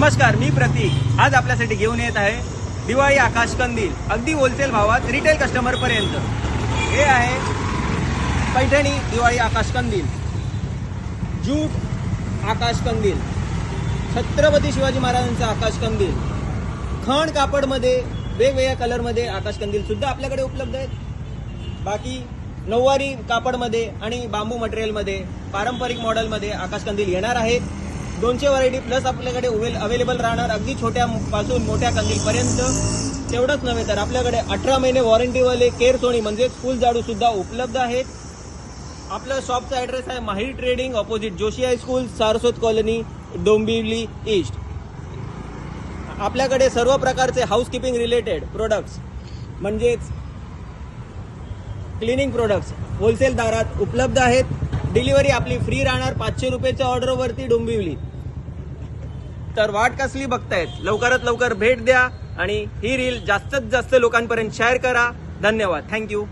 नमस्कार, मी प्रतीक आज आपल्यासाठी घेऊन येत आहे दिवाळी आकाश कंदील अगदी होलसेल भावात रिटेल कस्टमर पर्यंत। हे आहे पैठणी दिवाळी आकाश कंदील, जूट आकाश कंदील, छत्रपती शिवाजी महाराजांचा आकाश कंदील, खण कापडमध्ये वेगवेगळ्या कलरमध्ये आकाश कंदील सुद्धा आपल्याकडे उपलब्ध आहेत। बाकी नऊवारी कापडमध्ये आणि बांबू मटेरियलमध्ये पारंपरिक मॉडेलमध्ये आकाश कंदील येणार आहेत। 200 व्हरायटी प्लस आपल्याकडे अवेलेबल राहणार, अगदी छोट्यापासून मोठ्या कंदीलपर्यंत। तेवढंच नव्हे तर आपल्याकडे 18 महिने वॉरंटीवाले केर सोनी म्हणजे फुल जाडू सुद्धा उपलब्ध आहेत। आपलं शॉपचा ॲड्रेस आहे Mahi trading, opposite Joshi high school, Saraswat colony, Dombivli east. आपल्याकडे सर्व प्रकारचे हाऊसकीपिंग रिलेटेड प्रोडक्ट्स म्हणजेच क्लिनिंग प्रोडक्ट्स होलसेल दरात उपलब्ध आहेत। डिलिव्हरी आपली फ्री राहणार 500 रुपयाच्या ऑर्डरवरती डोंबिवली। तर वाट कसली बघतायत, लवकरात लवकर भेट द्या आणि ही रील जास्तीत जास्त लोकांपर्यंत शेअर करा। धन्यवाद, थँक्यू।